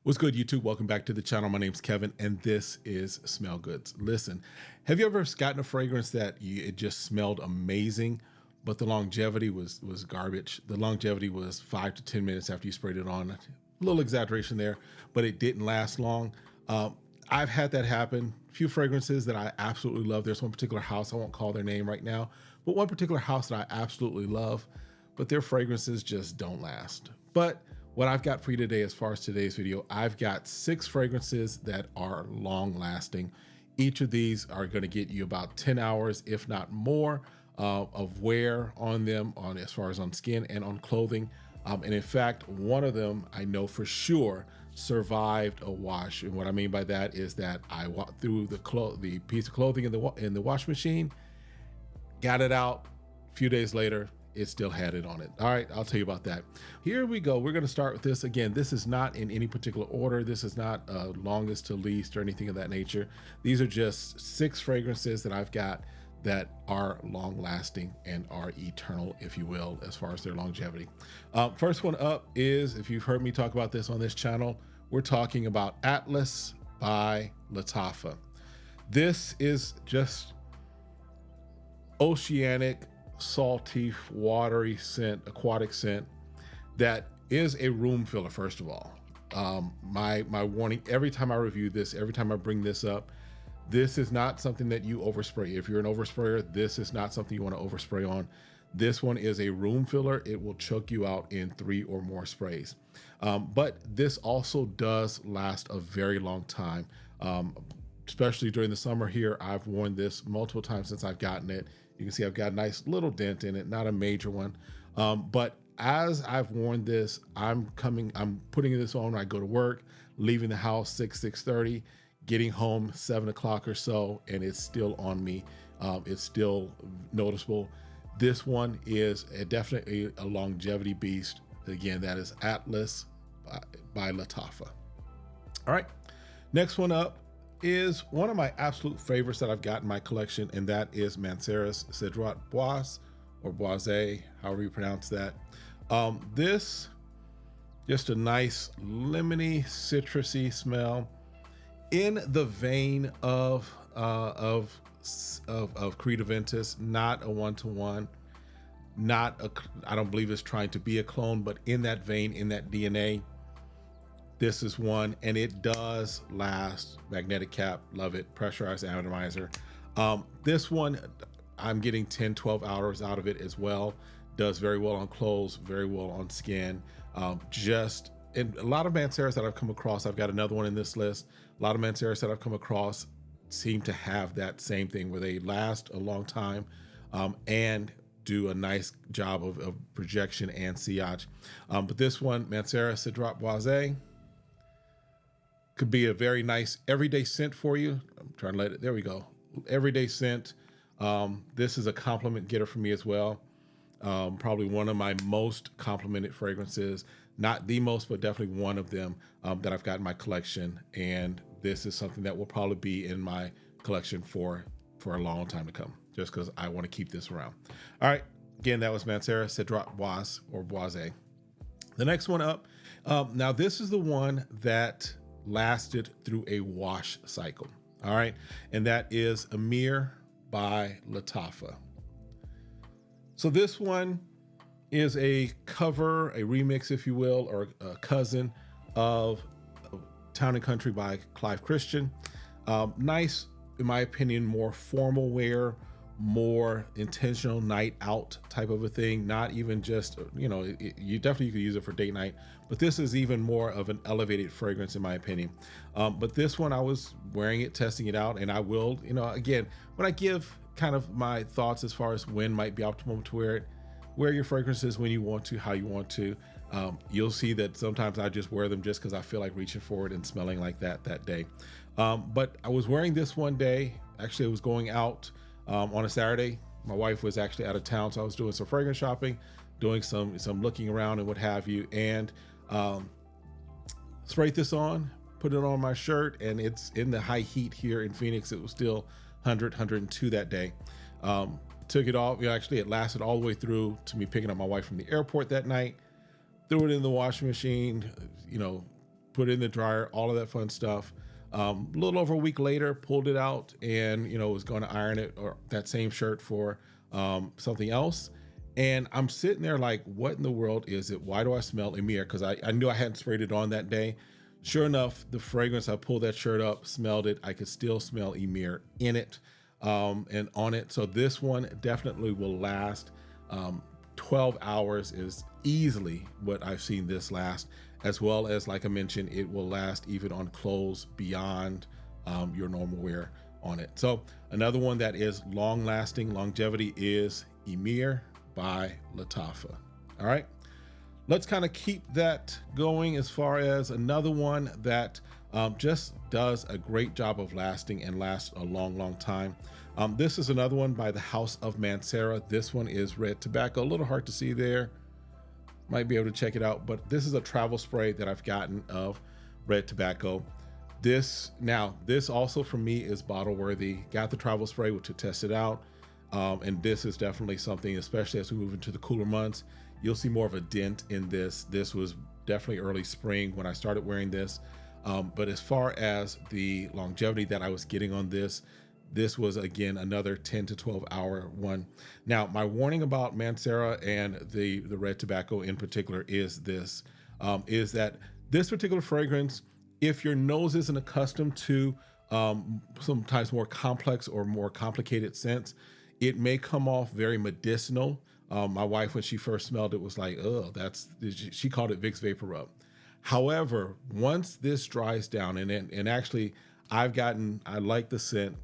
What's good, YouTube? Welcome back to the channel. My name's Kevin, and this is SmellGoodz. Listen, have you ever gotten a fragrance that it just smelled amazing, but the longevity was garbage? The longevity was 5 to 10 minutes after you sprayed it on. A little exaggeration there, but it didn't last long. I've had that happen. A few fragrances that I absolutely love. There's one particular house, I won't call their name right now, but one particular house that I absolutely love, but their fragrances just don't last. But what I've got for you today, as far as today's video, I've got 6 fragrances that are long lasting. Each of these are going to get you about 10 hours, if not more, of wear on them, on as far as on skin and on clothing. And in fact, one of them I know for sure survived a wash. And what I mean by that is that I walked through the piece of clothing in the wash machine, got it out. A few days later, it still had it on it. All right, I'll tell you about that. Here we go. We're going to start with this. Again, this is not in any particular order. This is not longest to least or anything of that nature. These are just 6 fragrances that I've got that are long lasting and are eternal, if you will, as far as their longevity. First one up is, if you've heard me talk about this on this channel, we're talking about Atlas by Lattafa. This is just oceanic, salty, watery scent, aquatic scent that is a room filler. First of all, my warning every time I review this, every time I bring this up, this is not something that you overspray. If you're an oversprayer, this is not something you want to overspray on. This one is a room filler. It will choke you out in 3 or more sprays. But this also does last a very long time. Especially during the summer here, I've worn this multiple times since I've gotten it. You can see I've got a nice little dent in it, not a major one. But as I've worn this, I'm putting this on when I go to work, leaving the house 6:30, getting home 7 o'clock or so, and it's still on me. It's still noticeable. This one is definitely a longevity beast. Again, that is Atlas by Lattafa. All right, next one up is one of my absolute favorites that I've got in my collection, and that is Mancera's Cedrat Bois, or Boise, however you pronounce that. This, just a nice lemony, citrusy smell in the vein of Creed Aventus, not a one-to-one, I don't believe it's trying to be a clone, but in that vein, in that DNA. This is one, and it does last. Magnetic cap, love it. Pressurized atomizer. This one, I'm getting 10, 12 hours out of it as well. Does very well on clothes, very well on skin. And a lot of Manceras that I've come across, I've got another one in this list. A lot of Manceras that I've come across seem to have that same thing where they last a long time and do a nice job of projection and sillage. But this one, Mancera Cedrat Bois, could be a very nice everyday scent for you. I'm trying to let it, there we go. Everyday scent. This is a compliment getter for me as well. Probably one of my most complimented fragrances, not the most, but definitely one of them that I've got in my collection. And this is something that will probably be in my collection for a long time to come, just because I want to keep this around. All right, again, that was Mancera Cedrat Bois, or Boise. The next one up, now this is the one that lasted through a wash cycle. All right, and that is Amir by Lattafa. So this one is a cover, a remix, if you will, or a cousin of Town and Country by Clive Christian. Nice, in my opinion, more formal wear, more intentional night out type of a thing. Not even just, you definitely could use it for date night, but this is even more of an elevated fragrance in my opinion. But this one, I was wearing it, testing it out, and I will, again, when I give kind of my thoughts as far as when might be optimal to wear it, wear your fragrances when you want to, how you want to. You'll see that sometimes I just wear them just because I feel like reaching forward and smelling like that day. But I was wearing this one day. Actually, I was going out on a Saturday. My wife was actually out of town, so I was doing some fragrance shopping, doing some looking around and what have you, and sprayed this on, put it on my shirt, and it's in the high heat here in Phoenix. It was still 100, 102 that day. Took it off. Actually, it lasted all the way through to me picking up my wife from the airport that night. Threw it in the washing machine, put it in the dryer, all of that fun stuff. A little over a week later, pulled it out and, was going to iron it, or that same shirt for something else. And I'm sitting there like, what in the world is it? Why do I smell Emir? Because I knew I hadn't sprayed it on that day. Sure enough, the fragrance, I pulled that shirt up, smelled it. I could still smell Emir in it and on it. So this one definitely will last. 12 hours is easily what I've seen this last, as well as, like I mentioned, it will last even on clothes beyond your normal wear on it. So another one that is long lasting, longevity, is Emir by Lattafa. All right, let's kind of keep that going as far as another one that just does a great job of lasting and lasts a long time. This is another one by the House of Mancera. This one is Red Tobacco. A little hard to see there. Might be able to check it out, but this is a travel spray that I've gotten of Red Tobacco. This also for me is bottle worthy. Got the travel spray to test it out. And this is definitely something, especially as we move into the cooler months, you'll see more of a dent in this. This was definitely early spring when I started wearing this. But as far as the longevity that I was getting on this was, again, another 10 to 12 hour one. Now, my warning about Mancera and the Red Tobacco in particular is this, is that this particular fragrance, if your nose isn't accustomed to sometimes more complex or more complicated scents, it may come off very medicinal. My wife, when she first smelled it, was like, oh, she called it Vicks Vapor Rub. However, once this dries down, and actually I like the scent.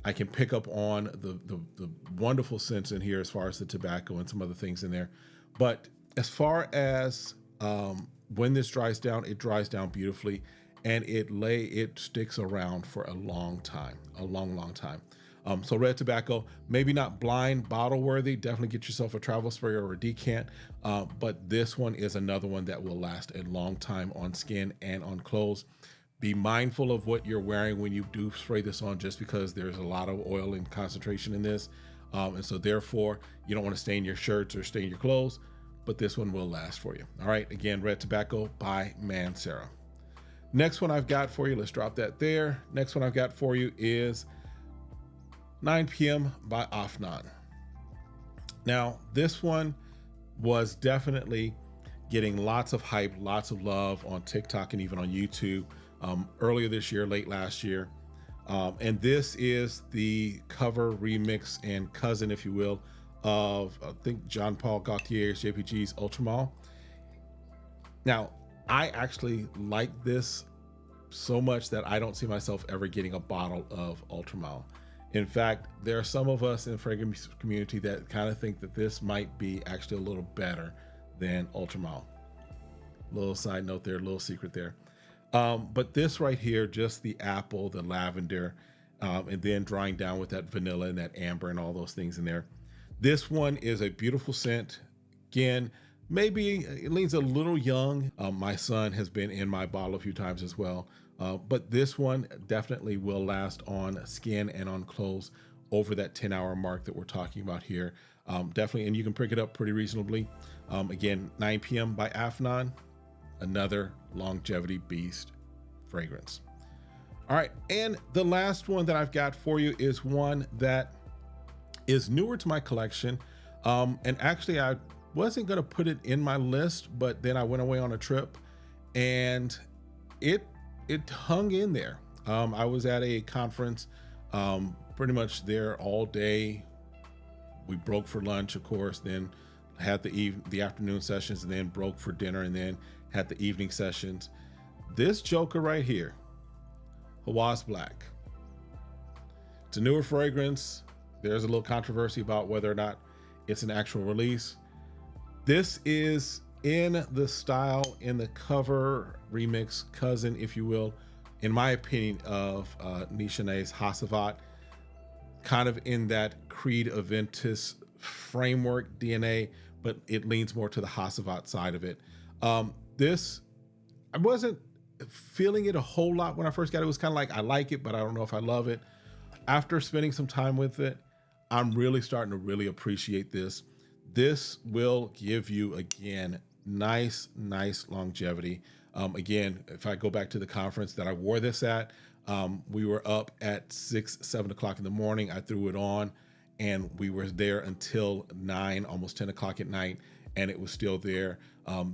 I can pick up on the wonderful scents in here as far as the tobacco and some other things in there. But as far as when this dries down, it dries down beautifully, and it sticks around for a long time, a long time. So Red Tobacco, maybe not blind bottle worthy, definitely get yourself a travel spray or a decant, but this one is another one that will last a long time on skin and on clothes. Be mindful of what you're wearing when you do spray this on, just because there's a lot of oil and concentration in this. And so therefore, you don't want to stain your shirts or stain your clothes, but this one will last for you. All right, again, Red Tobacco by Mancera. Next one I've got for you, let's drop that there. Next one I've got for you is 9 p.m. by Afnan. Now, this one was definitely getting lots of hype, lots of love on TikTok and even on YouTube earlier this year, late last year. And this is the cover, remix, and cousin, if you will, of, I think, Jean Paul Gaultier's JPG's Ultramall. Now, I actually like this so much that I don't see myself ever getting a bottle of Ultramall. In fact, there are some of us in the fragrance community that kind of think that this might be actually a little better than Ultramall. Little side note there, little secret there. But this right here, just the apple, the lavender, and then drying down with that vanilla and that amber and all those things in there. This one is a beautiful scent. Again, maybe it leans a little young. My son has been in my bottle a few times as well. But this one definitely will last on skin and on clothes over that 10-hour mark that we're talking about here. Definitely, and you can pick it up pretty reasonably. Again, 9 p.m. by Afnan, another longevity beast fragrance. All right, and the last one that I've got for you is one that is newer to my collection. And actually, I wasn't going to put it in my list, but then I went away on a trip and it hung in there. I was at a conference, pretty much there all day. We broke for lunch, of course, then had the afternoon sessions, and then broke for dinner, and then had the evening sessions. This joker right here, Hawass Black. It's a newer fragrance. There's a little controversy about whether or not it's an actual release. This is in the style, in the cover remix cousin, if you will, in my opinion, of Nishane's Hasavat, kind of in that Creed Aventus framework DNA, but it leans more to the Hasavat side of it. This, I wasn't feeling it a whole lot when I first got it. It was kind of like, I like it, but I don't know if I love it. After spending some time with it, I'm really starting to really appreciate this. This will give you, again, nice longevity. Again, if I go back to the conference that I wore this at, we were up at 6, 7 o'clock in the morning. I threw it on and we were there until 9, almost 10 o'clock at night. And it was still there,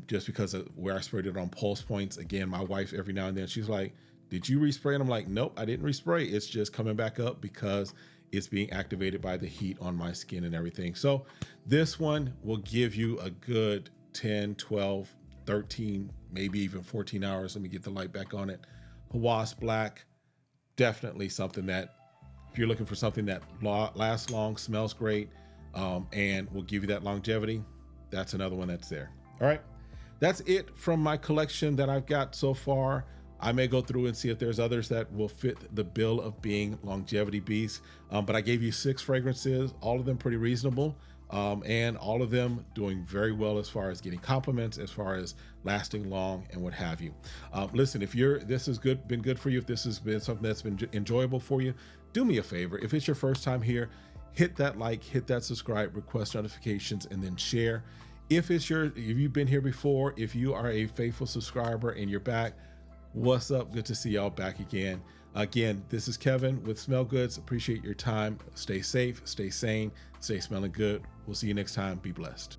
just because of where I sprayed it on pulse points. Again, my wife, every now and then, she's like, did you respray? And I'm like, nope, I didn't respray. It's just coming back up because it's being activated by the heat on my skin and everything. So this one will give you a good 10, 12, 13, maybe even 14 hours. Let me get the light back on it. Hawas Black, definitely something that, if you're looking for something that lasts long, smells great, and will give you that longevity, that's another one that's there. All right, that's it from my collection that I've got so far. I may go through and see if there's others that will fit the bill of being longevity beasts, but I gave you 6 fragrances, all of them pretty reasonable, and all of them doing very well as far as getting compliments, as far as lasting long and what have you. Listen, if this has been good for you, if this has been something that's been enjoyable for you, do me a favor. If it's your first time here, hit that like, hit that subscribe, request notifications, and then share. If you've been here before, if you are a faithful subscriber and you're back, what's up? Good to see y'all back again. Again, this is Kevin with SmellGoodz. Appreciate your time. Stay safe, stay sane, stay smelling good. We'll see you next time. Be blessed.